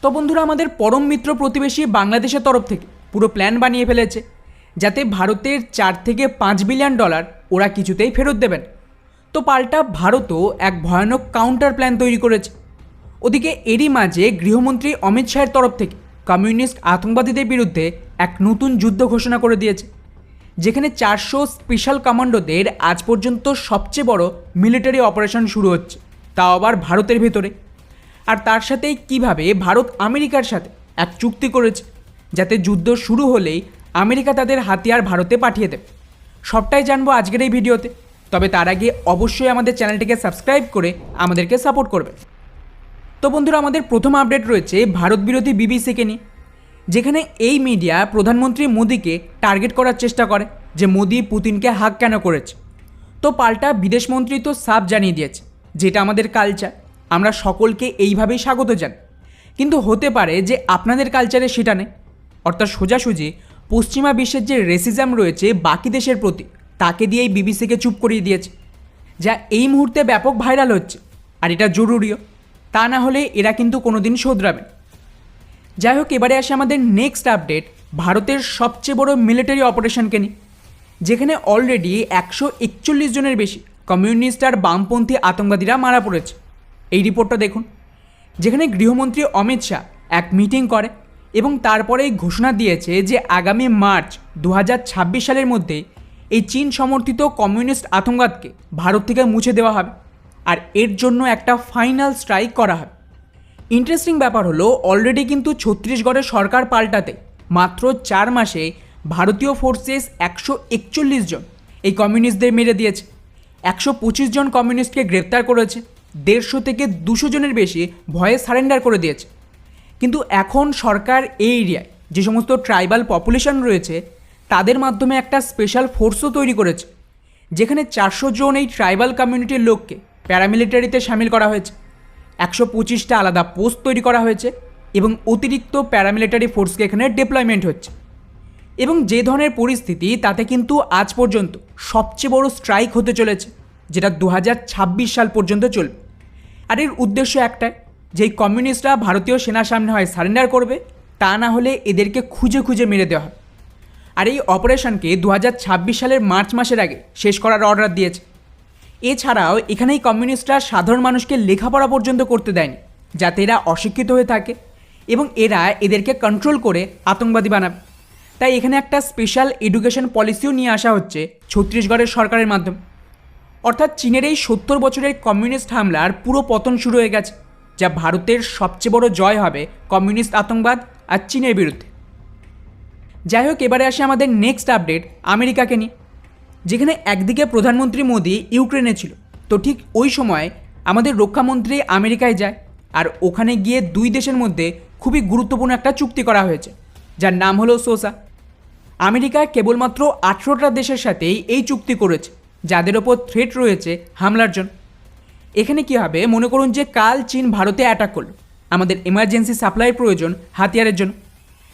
তো বন্ধুরা, আমাদের পরম মিত্র প্রতিবেশী বাংলাদেশের তরফ থেকে পুরো প্ল্যান বানিয়ে ফেলেছে যাতে ভারতের 4 থেকে 5 বিলিয়ন ডলার ওরা কিছুতেই ফেরত দেবেন। তো পাল্টা ভারতও এক ভয়ানক কাউন্টার প্ল্যান তৈরি করেছে। ওদিকে এরই মাঝে গৃহমন্ত্রী অমিত শাহের তরফ থেকে কমিউনিস্ট আতঙ্কবাদীদের বিরুদ্ধে এক নতুন যুদ্ধ ঘোষণা করে দিয়েছে, যেখানে 400 স্পেশাল কমান্ডোদের আজ পর্যন্ত সবচেয়ে বড় মিলিটারি অপারেশন শুরু হচ্ছে, তাও আবার ভারতের ভেতরে। আর তার সাথেই কিভাবে ভারত আমেরিকার সাথে এক চুক্তি করেছে যাতে যুদ্ধ শুরু হলেই আমেরিকা তাদের হাতিয়ার ভারতে পাঠিয়ে দেবে, সবটাই জানবো আজকের এই ভিডিওতে। তবে তার আগে অবশ্যই আমাদের চ্যানেলটিকে সাবস্ক্রাইব করে আমাদেরকে সাপোর্ট করবে। তো বন্ধুরা, আমাদের প্রথম আপডেট রয়েছে ভারত বিরোধী বিবিসিকে নিয়ে, যেখানে এই মিডিয়া প্রধানমন্ত্রী মোদিকে টার্গেট করার চেষ্টা করে যে মোদি পুতিনকে হাক কেন করেছে। তো পাল্টা বিদেশমন্ত্রী তো সাফ জানিয়ে দিয়েছে যেটা আমাদের কালচার, আমরা সকলকে এইভাবেই স্বাগত জানাই, কিন্তু হতে পারে যে আপনাদের কালচারে সেটা নেই। অর্থাৎ সোজাসুজি পশ্চিমা বিশ্বের যে রেসিজম রয়েছে বাকি দেশের প্রতি, তাকে দিয়েই বিবিসিকে চুপ করিয়ে দিয়েছে, যা এই মুহূর্তে ব্যাপক ভাইরাল হচ্ছে। আর এটা জরুরিও, তা না হলে এরা কিন্তু কোনোদিন শোধরাবে। যাই হোক, এবারে আসে আমাদের নেক্সট আপডেট ভারতের সবচেয়ে বড় মিলিটারি অপারেশনকে নিয়ে, যেখানে অলরেডি 141 জনের বেশি কমিউনিস্ট আর বামপন্থী আতঙ্কবাদীরা মারা পড়েছে। এই রিপোর্টটা দেখুন, যেখানে গৃহমন্ত্রী অমিত শাহ এক মিটিং করে এবং তারপরেই ঘোষণা দিয়েছে যে আগামী মার্চ 2026 সালের মধ্যে এই চীন সমর্থিত কমিউনিস্ট আতঙ্কবাদকে ভারত থেকে মুছে দেওয়া হবে, আর এর জন্য একটা ফাইনাল স্ট্রাইক করা হবে। ইন্টারেস্টিং ব্যাপার হলো, অলরেডি কিন্তু ছত্তিশগড়ের সরকার পাল্টাতে মাত্র 4 মাসে ভারতীয় ফোর্সেস 141 জন এই কমিউনিস্টদের মেরে দিয়েছে, 125 জন কমিউনিস্টকে গ্রেপ্তার করেছে, 150 থেকে 200 জনের বেশি ভয়ে সারেন্ডার করে দিয়েছে। কিন্তু এখন সরকার এই এরিয়ায় যে সমস্ত ট্রাইবাল পপুলেশন রয়েছে তাদের মাধ্যমে একটা স্পেশাল ফোর্সও তৈরি করেছে, যেখানে 400 জন এই ট্রাইবাল কমিউনিটির লোককে প্যারামিলিটারিতে সামিল করা হয়েছে, 125টা আলাদা পোস্ট তৈরি করা হয়েছে এবং অতিরিক্ত প্যারামিলিটারি ফোর্সকে এখানে ডিপ্লয়মেন্ট হচ্ছে। এবং যে ধরনের পরিস্থিতি, তাতে কিন্তু আজ পর্যন্ত সবচেয়ে বড় স্ট্রাইক হতে চলেছে, যেটা 2026 সাল পর্যন্ত চলবে। আর এর উদ্দেশ্য একটাই, যেই কমিউনিস্টরা ভারতীয় সেনার সামনে হয় সারেন্ডার করবে, তা না হলে এদেরকে খুঁজে খুঁজে মেরে দেওয়া হবে। আর এই অপারেশনকে 2026 সালের মার্চ মাসের আগে শেষ করার অর্ডার দিয়েছে। এছাড়াও এখানেই কমিউনিস্টরা সাধারণ মানুষকে লেখাপড়া পর্যন্ত করতে দেয়নি, যাতে এরা অশিক্ষিত হয়ে থাকে এবং এরা এদেরকে কন্ট্রোল করে আতঙ্কবাদী বানাবে। তাই এখানে একটা স্পেশাল এডুকেশন পলিসিও নিয়ে আসা হচ্ছে ছত্তিশগড়ের সরকারের মাধ্যমে। অর্থাৎ চীনের এই 70 বছরের কমিউনিস্ট হামলার পুরো পতন শুরু হয়ে গেছে, যা ভারতের সবচেয়ে বড় জয় হবে কমিউনিস্ট আতঙ্কবাদ আর চীনের বিরুদ্ধে। যাই হোক, এবারে আসে আমাদের নেক্সট আপডেট আমেরিকাকে নিয়ে, যেখানে একদিকে প্রধানমন্ত্রী মোদি ইউক্রেনে ছিল, তো ঠিক ওই সময় আমাদের রক্ষামন্ত্রী আমেরিকায় যায়, আর ওখানে গিয়ে দুই দেশের মধ্যে খুবই গুরুত্বপূর্ণ একটা চুক্তি করা হয়েছে, যার নাম হলো সোসা। আমেরিকা কেবলমাত্র 18টা দেশের সাথেই এই চুক্তি করেছে যাদের ওপর থ্রেট রয়েছে হামলার জন্য। এখানে কী হবে, মনে করুন যে কাল চীন ভারতে অ্যাটাক করলো, আমাদের এমার্জেন্সি সাপ্লাইয়ের প্রয়োজন হাতিয়ারের জন্য।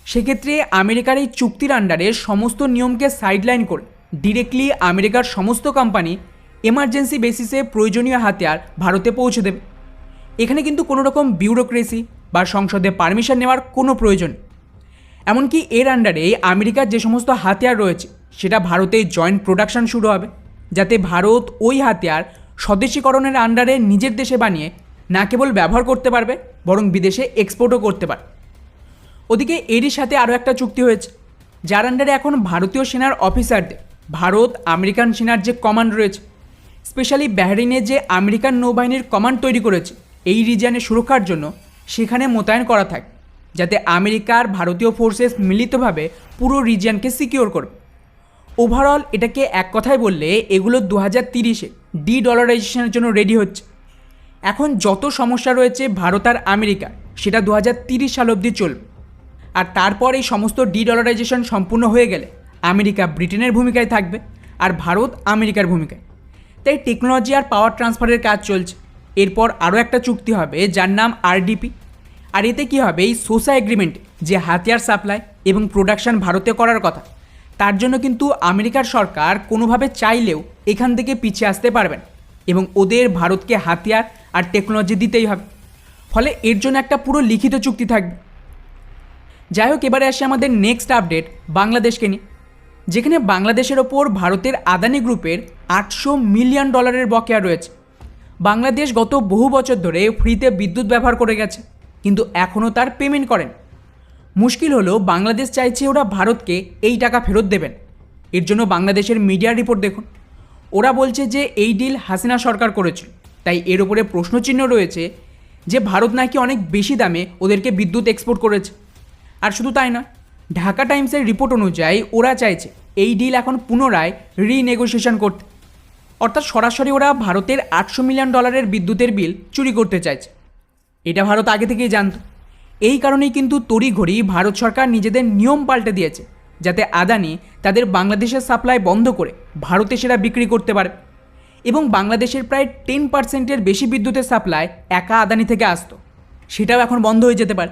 সেক্ষেত্রে আমেরিকার এই চুক্তির আন্ডারে সমস্ত নিয়মকে সাইডলাইন করে ডিরেক্টলি আমেরিকার সমস্ত কোম্পানি এমার্জেন্সি বেসিসে প্রয়োজনীয় হাতিয়ার ভারতে পৌঁছে দেবে। এখানে কিন্তু কোনো রকম বিউরোক্রেসি বা সংসদে পারমিশন নেওয়ার কোনো প্রয়োজন নেই। এমনকি এর আন্ডারে আমেরিকার যে সমস্ত হাতিয়ার রয়েছে সেটা ভারতে জয়েন্ট প্রোডাকশন শুরু হবে, যাতে ভারত ওই হাতিয়ার স্বদেশীকরণের আন্ডারে নিজের দেশে বানিয়ে না কেবল ব্যবহার করতে পারবে, বরং বিদেশে এক্সপোর্টও করতে পারবে। ওদিকে এরই সাথে আরও একটা চুক্তি হয়েছে, যার আন্ডারে এখন ভারতীয় সেনার অফিসারদের ভারত আমেরিকান সেনার যে কমান্ড রয়েছে, স্পেশালি বাহরিনে যে আমেরিকান নৌবাহিনীর কমান্ড তৈরি করেছে এই রিজিয়নের সুরক্ষার জন্য, সেখানে মোতায়েন করা থাকে, যাতে আমেরিকার ভারতীয় ফোর্সেস মিলিতভাবে পুরো রিজিয়নকে সিকিওর করবে। ওভারঅল এটাকে এক কথায় বললে এগুলো 2030-এ ডি-ডলারাইজেশনের জন্য রেডি হচ্ছে। এখন যত সমস্যা রয়েছে ভারত আর আমেরিকার, সেটা 2030 সাল অবধি চলবে। আর তারপর এই সমস্ত ডি-ডলারাইজেশন সম্পূর্ণ হয়ে গেলে আমেরিকা ব্রিটেনের ভূমিকায় থাকবে আর ভারত আমেরিকার ভূমিকায়। তাই টেকনোলজি আর পাওয়ার ট্রান্সফারের কাজ চলছে। এরপর আরও একটা চুক্তি হবে যার নাম আরডিপি। আর এতে কী হবে, এই সোসা এগ্রিমেন্টে যে হাতিয়ার সাপ্লাই এবং প্রোডাকশন ভারতে করার কথা, তার জন্য কিন্তু আমেরিকার সরকার কোনোভাবে চাইলেও এখান থেকে পিছিয়ে আসতে পারবেন এবং ওদের ভারতকে হাতিয়ার আর টেকনোলজি দিতেই হবে। ফলে এর জন্য একটা পুরো লিখিত চুক্তি থাকবে। যাই হোক, এবারে আসে আমাদের নেক্সট আপডেট বাংলাদেশকে নিয়ে, যেখানে বাংলাদেশের ওপর ভারতের আদানি গ্রুপের $800 মিলিয়ন বকেয়া রয়েছে। বাংলাদেশ গত বহু বছর ধরে ফ্রিতে বিদ্যুৎ ব্যবহার করে গেছে, কিন্তু এখনও তার পেমেন্ট করেন। মুশকিল হলো বাংলাদেশ চাইছে ওরা ভারতকে এই টাকা ফেরত দেবেন। এর জন্য বাংলাদেশের মিডিয়া রিপোর্ট দেখুন, ওরা বলছে যে এই ডিল হাসিনা সরকার করেছিল, তাই এর উপরে প্রশ্নচিহ্ন রয়েছে যে ভারত নাকি অনেক বেশি দামে ওদেরকে বিদ্যুৎ এক্সপোর্ট করেছে। আর শুধু তাই নয়, ঢাকা টাইমসের রিপোর্ট অনুযায়ী ওরা চাইছে এই ডিল এখন পুনরায় রিনেগোসিয়েশন করতে, অর্থাৎ সরাসরি ওরা ভারতের $800 মিলিয়ন বিদ্যুতের বিল চুরি করতে চাইছে। এটা ভারত আগে থেকেই জানত। এই কারণেই কিন্তু তড়িঘড়ি ভারত সরকার নিজেদের নিয়ম পাল্টে দিয়েছে, যাতে আদানি তাদের বাংলাদেশের সাপ্লাই বন্ধ করে ভারতে সেটা বিক্রি করতে পারে। এবং বাংলাদেশের প্রায় 10% বেশি বিদ্যুতের সাপ্লাই একা আদানি থেকে আসতো, সেটাও এখন বন্ধ হয়ে যেতে পারে।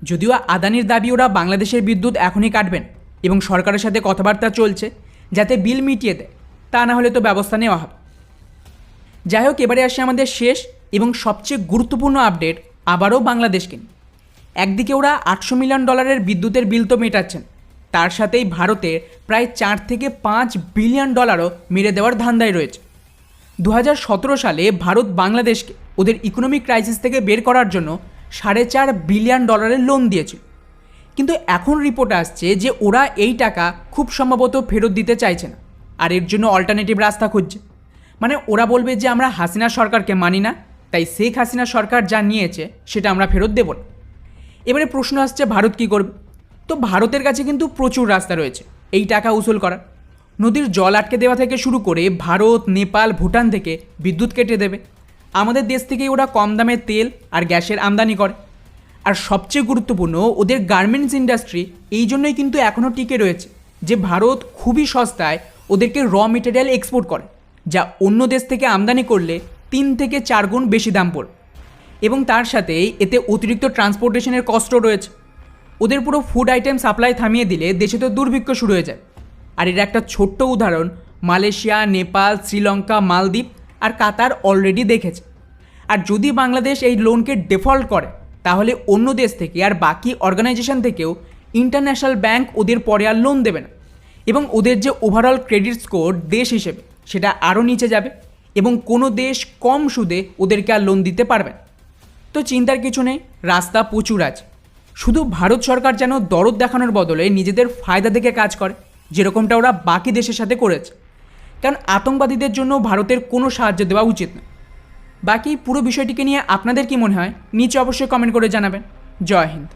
যদিও আদানির দাবি ওরা বাংলাদেশের বিদ্যুৎ এখনই কাটবেন এবং সরকারের সাথে কথাবার্তা চলছে যাতে বিল মিটিয়ে দেয়, তা না হলে তো ব্যবস্থা নেওয়া হবে। যাই হোক, এবারে আসে আমাদের শেষ এবং সবচেয়ে গুরুত্বপূর্ণ আপডেট আবারও বাংলাদেশকে নিয়ে। একদিকে ওরা $800 মিলিয়ন বিদ্যুতের বিল তো মেটাচ্ছেন, তার সাথেই ভারতের প্রায় $4 থেকে $5 বিলিয়ন মেরে দেওয়ার ধান্দায় রয়েছে। 2017 সালে ভারত বাংলাদেশকে ওদের ইকোনমিক ক্রাইসিস থেকে বের করার জন্য $4.5 বিলিয়ন লোন দিয়েছিল, কিন্তু এখন রিপোর্ট আসছে যে ওরা এই টাকা খুব সম্ভবত ফেরত দিতে চাইছে না, আর এর জন্য অল্টারনেটিভ রাস্তা খুঁজছে। মানে ওরা বলবে যে আমরা হাসিনা সরকারকে মানি না, তাই শেখ হাসিনা সরকার যা নিয়েছে সেটা আমরা ফেরত দেব না। এবারে প্রশ্ন আসছে ভারত কী করবে? তো ভারতের কাছে কিন্তু প্রচুর রাস্তা রয়েছে এই টাকা উসুল করার। নদীর জল আটকে দেওয়া থেকে শুরু করে ভারত, নেপাল, ভুটান থেকে বিদ্যুৎ কেটে দেবে। আমাদের দেশ থেকেই ওরা কম দামে তেল আর গ্যাসের আমদানি করে। আর সবচেয়ে গুরুত্বপূর্ণ, ওদের গার্মেন্টস ইন্ডাস্ট্রি এই জন্যই কিন্তু এখনও টিকে রয়েছে যে ভারত খুবই সস্তায় ওদেরকে র মেটেরিয়াল এক্সপোর্ট করে, যা অন্য দেশ থেকে আমদানি করলে 3 থেকে 4 গুণ বেশি দাম পড়ে। এবং তার সাথে এতে অতিরিক্ত ট্রান্সপোর্টেশনের কষ্ট রয়েছে। ওদের পুরো ফুড আইটেম সাপ্লাই থামিয়ে দিলে দেশে তো দুর্ভিক্ষ শুরু হয়ে যায়। আর এর একটা ছোট্ট উদাহরণ মালয়েশিয়া, নেপাল, শ্রীলঙ্কা, মালদ্বীপ আর কাতার অলরেডি দেখেছে। আর যদি বাংলাদেশ এই লোনকে ডিফল্ট করে, তাহলে অন্য দেশ থেকে আর বাকি অর্গানাইজেশন থেকেও ইন্টারন্যাশনাল ব্যাংক ওদের পরে আর লোন দেবে না, এবং ওদের যে ওভারঅল ক্রেডিট স্কোর দেশ হিসেবে সেটা আরও নিচে যাবে, এবং কোনো দেশ কম সুদে ওদেরকে আর লোন দিতে পারবে না। তো চিন্তার কিছু নেই, রাস্তা প্রচুর আছে। শুধু ভারত সরকার যেন দরদ দেখানোর বদলে নিজেদের ফায়দা দেখে কাজ করে, যেরকমটা ওরা বাকি দেশের সাথে করেছে। কারণ আতঙ্কবাদীদের জন্য ভারতের কোনো সাহায্য দেওয়া উচিত না। বাকি পুরো বিষয়টিকে নিয়ে আপনাদের কি মনে হয় নিচে অবশ্যই কমেন্ট করে জানাবেন। জয় হিন্দ।